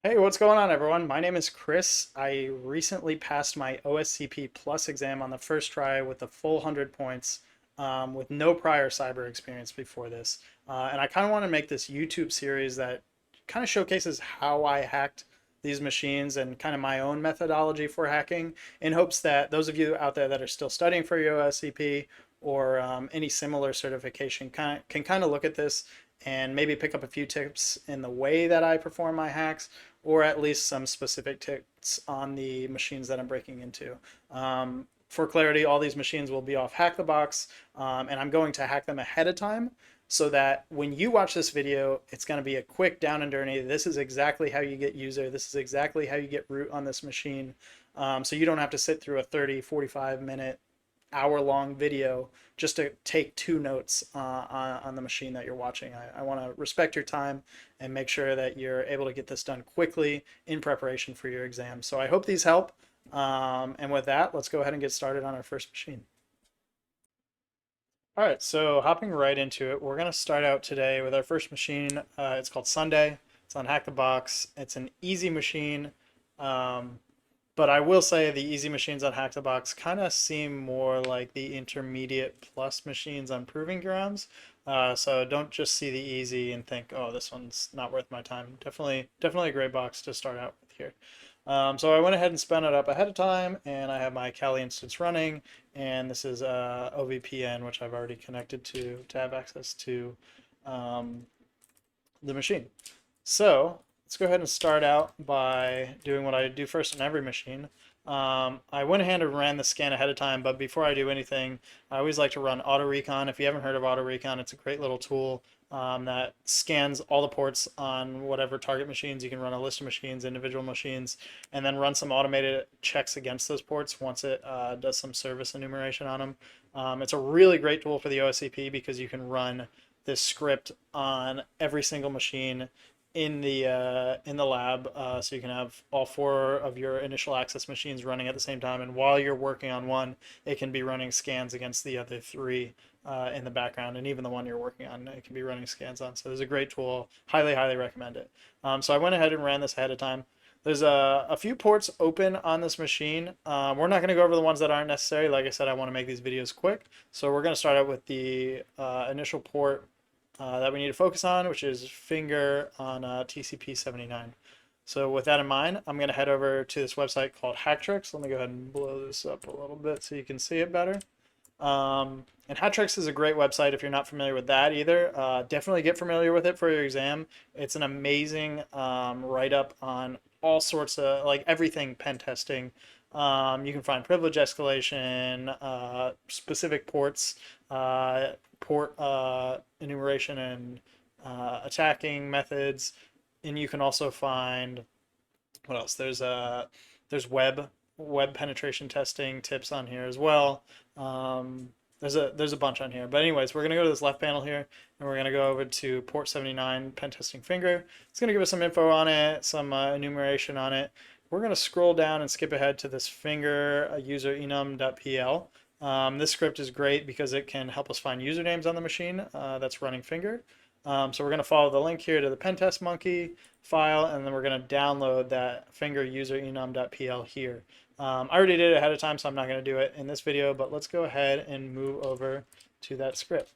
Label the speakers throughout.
Speaker 1: Hey, what's going on, everyone? My name is Chris. I recently passed my OSCP Plus exam on the first try with the full 100 points with no prior cyber experience before this. And I kind of want to make this YouTube series that kind of showcases how I hacked these machines and kind of my own methodology for hacking in hopes that those of you out there that are still studying for your OSCP or any similar certification can kind of look at this and maybe pick up a few tips in the way that I perform my hacks or at least some specific tips on the machines that I'm breaking into. For clarity, all these machines will be off Hack the Box, and I'm going to hack them ahead of time so that when you watch this video, it's going to be a quick down and dirty. This is exactly how you get user. This is exactly how you get root on this machine. So you don't have to sit through a 30, 45-minute hour-long video just to take two notes on the machine that you're watching. I want to respect your time and make sure that you're able to get this done quickly in preparation for your exam. So I hope these help. And with that, let's go ahead and get started on our first machine. All right, so hopping right into it, we're going to start out today with our first machine. It's called Sunday. It's on Hack the Box. It's an easy machine. But I will say the easy machines on Hack the Box kind of seem more like the intermediate plus machines on Proving Grounds. So don't just see the easy and think, oh, this one's not worth my time. Definitely a great box to start out with here. So I went ahead and spun it up ahead of time, and I have my Kali instance running, and this is OVPN, which I've already connected to have access to the machine. So let's go ahead and start out by doing what I do first on every machine. I went ahead and ran the scan ahead of time, but before I do anything, I always like to run Auto Recon. If you haven't heard of Auto Recon, it's a great little tool that scans all the ports on whatever target machines. You can run a list of machines, individual machines, and then run some automated checks against those ports once it does some service enumeration on them. It's a really great tool for the OSCP because you can run this script on every single machine in the lab, so you can have all four of your initial access machines running at the same time, and while you're working on one, it can be running scans against the other three in the background, and even the one you're working on, it can be running scans on. So it's a great tool. Highly recommend it. So I went ahead and ran this ahead of time. There's a few ports open on this machine. We're not going to go over the ones that aren't necessary. Like I said, I want to make these videos quick, so we're going to start out with the initial port that we need to focus on, which is finger on TCP 79. So with that in mind, I'm going to head over to this website called Hacktricks. Let me go ahead and blow this up a little bit so you can see it better. And Hacktricks is a great website if you're not familiar with that either. Definitely get familiar with it for your exam. It's an amazing write-up on all sorts of, like, everything pen testing. You can find privilege escalation, specific ports, port enumeration and attacking methods, and you can also find what else? There's web penetration testing tips on here as well. There's a bunch on here, but anyways, we're gonna go to this left panel here, and we're gonna go over to port 79 pen testing finger. It's gonna give us some info on it, some enumeration on it. We're gonna scroll down and skip ahead to this finger user enum.pl. This script is great because it can help us find usernames on the machine that's running finger. So we're going to follow the link here to the pentest monkey file, and then we're going to download that finger user enum.pl here. I already did it ahead of time, so I'm not going to do it in this video, but let's go ahead and move over to that script.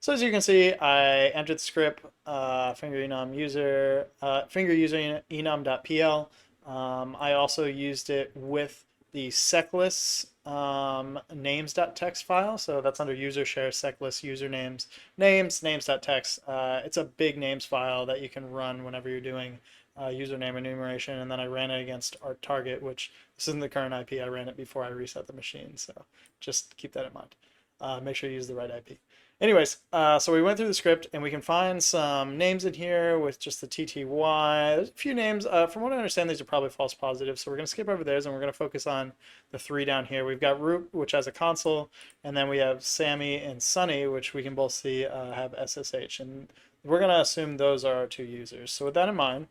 Speaker 1: So as you can see, I entered the script finger enum user enum.pl. I also used it with the seclist names.txt file. So that's under user share seclist usernames names.txt. It's a big names file that you can run whenever you're doing username enumeration. And then I ran it against our target, which this isn't the current IP. I ran it before I reset the machine. So just keep that in mind. Make sure you use the right IP. Anyways, so we went through the script, and we can find some names in here with just the TTY. There's a few names. From what I understand, these are probably false positives, so we're going to skip over those, and we're going to focus on the three down here. We've got Root, which has a console, and then we have Sammy and Sunny, which we can both see have SSH, and we're going to assume those are our two users. So with that in mind,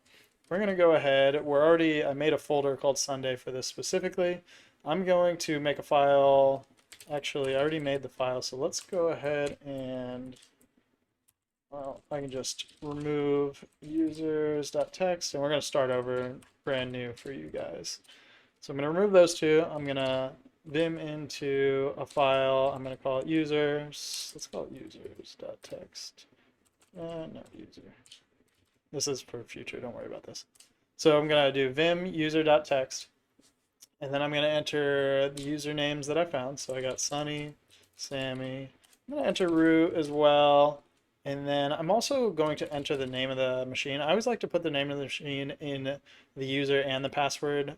Speaker 1: we're going to go ahead. I made a folder called Sunday for this specifically. I'm going to make a file. Actually, I already made the file, so let's go ahead and well, I can just remove users.txt and we're going to start over brand new for you guys. So I'm going to remove those two. I'm going to vim into a file. I'm going to call it users. Let's call it users.txt. No, user. This is for future. Don't worry about this. So I'm going to do vim user.txt. And then I'm going to enter the usernames that I found. So I got Sunny, Sammy. I'm going to enter root as well. And then I'm also going to enter the name of the machine. I always like to put the name of the machine in the user and the password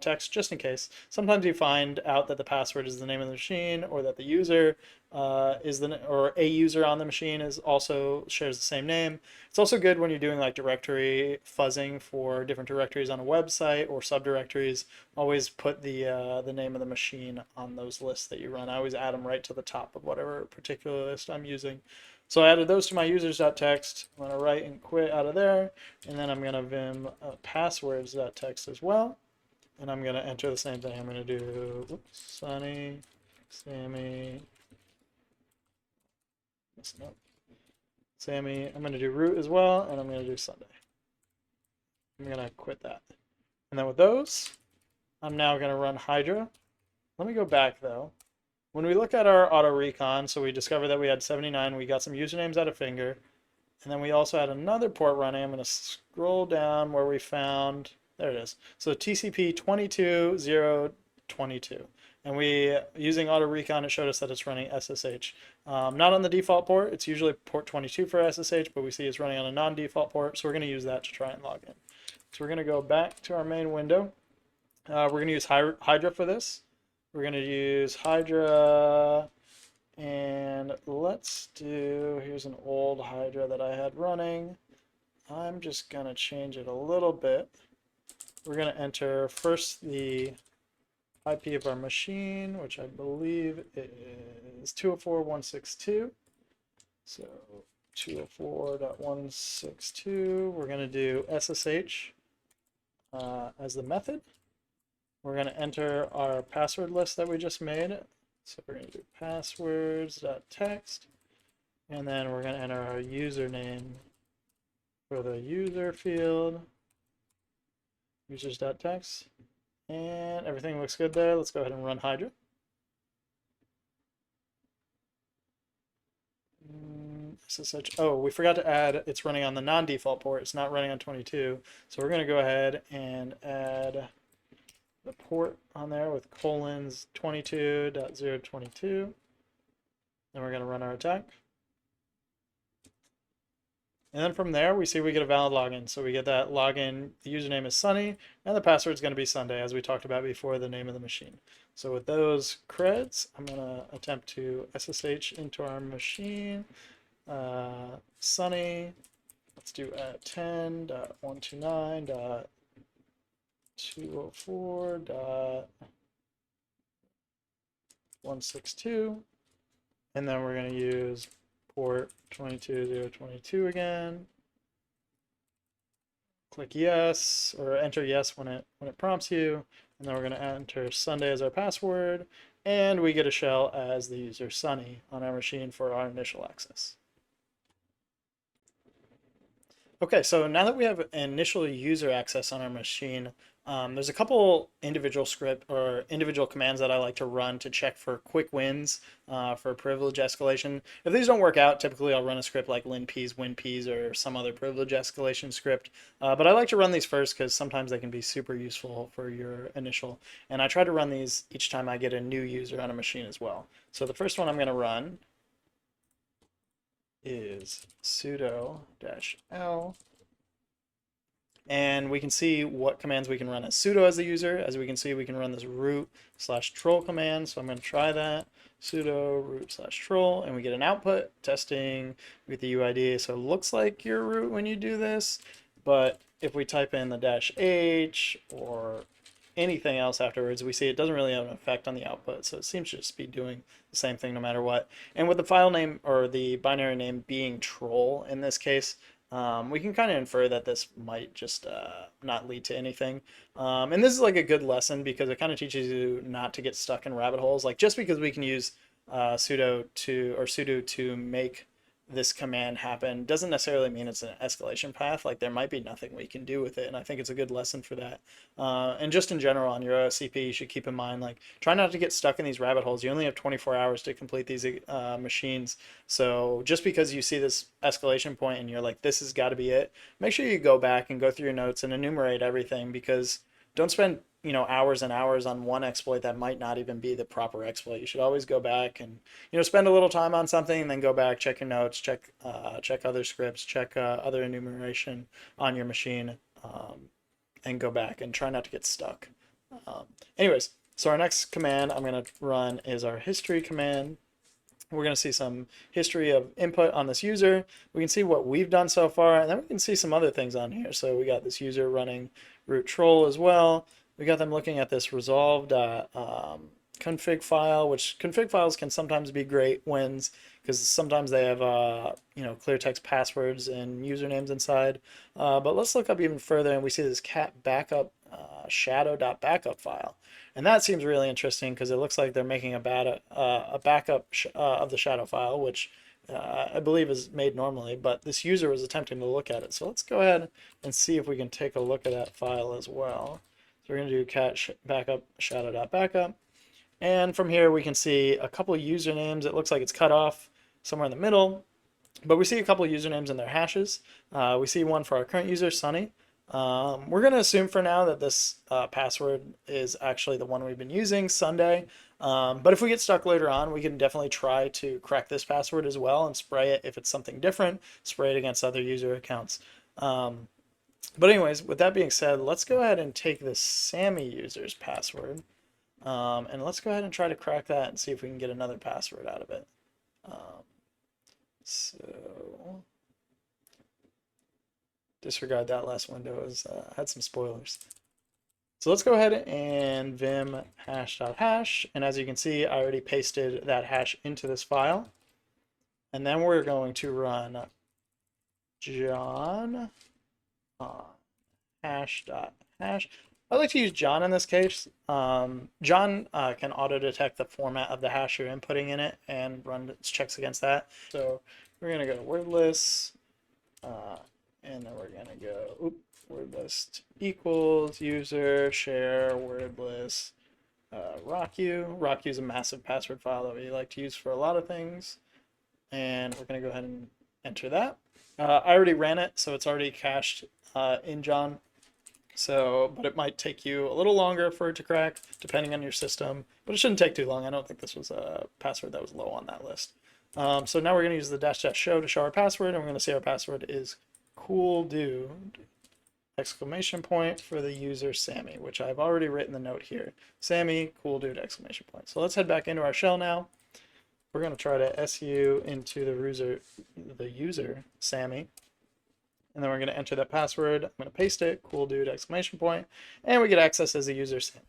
Speaker 1: text, just in case. Sometimes you find out that the password is the name of the machine, or that the user or a user on the machine is also shares the same name. It's also good when you're doing like directory fuzzing for different directories on a website or subdirectories. Always put the name of the machine on those lists that you run. I always add them right to the top of whatever particular list I'm using. So I added those to my users.txt. I'm going to write and quit out of there. And then I'm going to vim passwords.txt as well. And I'm going to enter the same thing. I'm going to do Sunny, Sammy, Sammy. I'm going to do root as well. And I'm going to do Sunday. I'm going to quit that. And then with those, I'm now going to run Hydra. Let me go back though. When we look at our auto recon, so we discovered that we had 79, we got some usernames out of finger, and then we also had another port running. I'm going to scroll down where we found, there it is. So TCP 22022. And we, using auto recon, it showed us that it's running SSH. Not on the default port, it's usually port 22 for SSH, but we see it's running on a non-default port, so we're going to use that to try and log in. So we're going to go back to our main window. We're going to use Hydra for this. We're going to use Hydra, and let's do, here's an old Hydra that I had running. I'm just going to change it a little bit. We're going to enter first the IP of our machine, which I believe is 204.162. So 204.162, we're going to do SSH as the method. We're going to enter our password list that we just made. So we're going to do passwords.txt, and then we're going to enter our username for the user field, users.txt, and everything looks good there. Let's go ahead and run Hydra. SSH. Oh, we forgot to add, it's running on the non-default port. It's not running on 22. So we're going to go ahead and add the port on there with colons 22.022. Then we're going to run our attack. And then from there, we see we get a valid login. So we get that login, the username is Sunny, and the password is going to be Sunday, as we talked about before, the name of the machine. So with those creds, I'm going to attempt to SSH into our machine. Sunny, let's do at 10.129.204.162, and then we're going to use port 22022 again. Click yes, or enter yes when it prompts you, and then we're going to enter Sunday as our password, and we get a shell as the user Sunny on our machine for our initial access. Okay, so now that we have initial user access on our machine, there's a couple individual commands that I like to run to check for quick wins for privilege escalation. If these don't work out, typically I'll run a script like linpeas, winpeas, or some other privilege escalation script. But I like to run these first because sometimes they can be super useful for your initial. And I try to run these each time I get a new user on a machine as well. So the first one I'm going to run is sudo-l, and we can see what commands we can run as sudo as the user. As we can see, we can run this root/troll command, so I'm going to try that, sudo root/troll, and we get an output testing with the UID. So it looks like you're root when you do this, but if we type in the -h or anything else afterwards, we see it doesn't really have an effect on the output, so it seems to just be doing the same thing no matter what. And with the file name or the binary name being troll in this case, we can kind of infer that this might just not lead to anything. And this is like a good lesson because it kind of teaches you not to get stuck in rabbit holes. Like just because we can use sudo to make this command happened doesn't necessarily mean it's an escalation path. Like there might be nothing we can do with it, and I think it's a good lesson for that. And just in general on your OSCP, you should keep in mind like try not to get stuck in these rabbit holes. You only have 24 hours to complete these machines, so just because you see this escalation point and you're like this has got to be it, make sure you go back and go through your notes and enumerate everything, because don't spend hours and hours on one exploit that might not even be the proper exploit. You should always go back and spend a little time on something and then go back, check your notes, check other scripts, check other enumeration on your machine, and go back and try not to get stuck. Anyways, so our next command I'm going to run is our history command. We're going to see some history of input on this user. We can see what we've done so far, and then we can see some other things on here. So we got this user running root troll as well. We got them looking at this resolved config file, which config files can sometimes be great wins because sometimes they have clear text passwords and usernames inside. But let's look up even further, and we see this cat backup shadow.backup file, and that seems really interesting because it looks like they're making a backup of the shadow file, which I believe is made normally, but this user was attempting to look at it. So let's go ahead and see if we can take a look at that file as well. So we're going to do cat backup shadow.backup. And from here we can see a couple of usernames. It looks like it's cut off somewhere in the middle, but we see a couple of usernames in their hashes. We see one for our current user, Sunny. We're going to assume for now that this password is actually the one we've been using, Sunday. But if we get stuck later on, we can definitely try to crack this password as well and spray it if it's something different, spray it against other user accounts. But anyways, with that being said, let's go ahead and take this Sammy user's password. And let's go ahead and try to crack that and see if we can get another password out of it. So disregard that last window, as had some spoilers. So let's go ahead and vim hash.hash, and as you can see, I already pasted that hash into this file. And then we're going to run John hash.hash. I like to use John in this case. John can auto-detect the format of the hash you're inputting in it and run its checks against that. So we're going to go to word list, and then we're going to go word list equals user share word list rocku. Rocku is a massive password file that we like to use for a lot of things. And we're going to go ahead and enter that. I already ran it, so it's already cached in John. So, but it might take you a little longer for it to crack, depending on your system. But it shouldn't take too long. I don't think this was a password that was low on that list. So now we're going to use the -- show to show our password, and we're going to say our password is cool dude exclamation point for the user Sammy, which I've already written the note here. Sammy, cool dude exclamation point. So let's head back into our shell now. We're going to try to su into the user Sammy. And then we're going to enter that password. I'm going to paste it, cool dude exclamation point, and we get access as a user Sammy.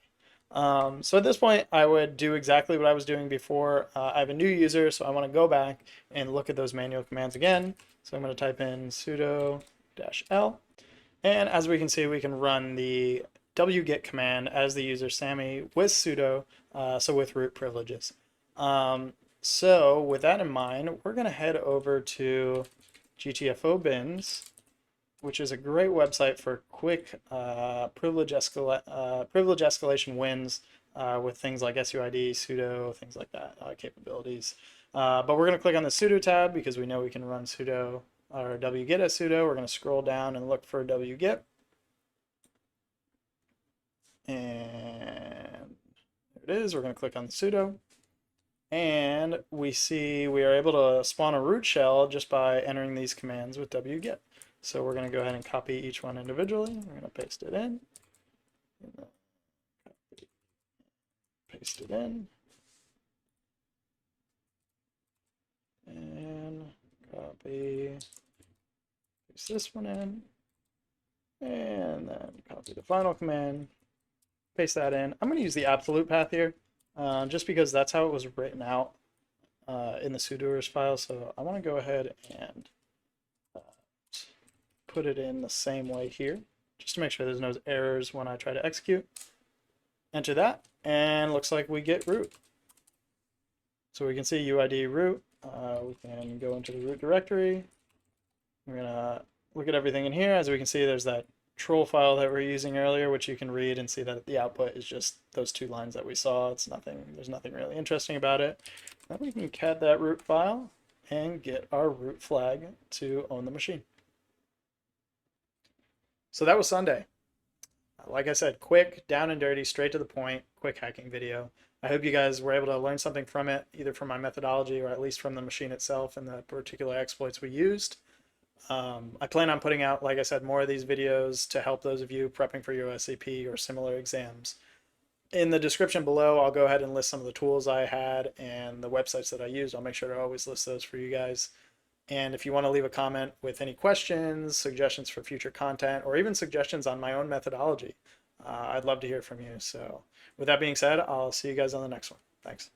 Speaker 1: So at this point, I would do exactly what I was doing before. I have a new user, so I want to go back and look at those manual commands again. So I'm going to type in sudo -l. And as we can see, we can run the wget command as the user Sammy with sudo, so with root privileges. So with that in mind, we're going to head over to GTFO bins, which is a great website for quick privilege escalation wins with things like SUID, sudo, things like that, capabilities. But we're going to click on the sudo tab because we know we can run sudo or wget as sudo. We're going to scroll down and look for wget. And there it is. We're going to click on the sudo. And we see we are able to spawn a root shell just by entering these commands with wget. So we're going to go ahead and copy each one individually. We're going to paste it in. Paste it in. And copy. Paste this one in. And then copy the final command. Paste that in. I'm going to use the absolute path here, just because that's how it was written out in the sudoers file. So I want to go ahead and put it in the same way here, just to make sure there's no errors when I try to execute. Enter that, and looks like we get root. So we can see UID root, We can go into the root directory. We're gonna look at everything in here. As we can see, there's that troll file that we are using earlier, which you can read and see that the output is just those 2 lines that we saw. It's nothing, there's nothing really interesting about it. Then we can cat that root file and get our root flag to own the machine. So that was Sunday. Like I said, quick, down and dirty, straight to the point, quick hacking video. I hope you guys were able to learn something from it, either from my methodology or at least from the machine itself and the particular exploits we used. I plan on putting out, like I said, more of these videos to help those of you prepping for your OSCP or similar exams. In the description below, I'll go ahead and list some of the tools I had and the websites that I used. I'll make sure to always list those for you guys. And if you want to leave a comment with any questions, suggestions for future content, or even suggestions on my own methodology, I'd love to hear from you. So with that being said, I'll see you guys on the next one. Thanks.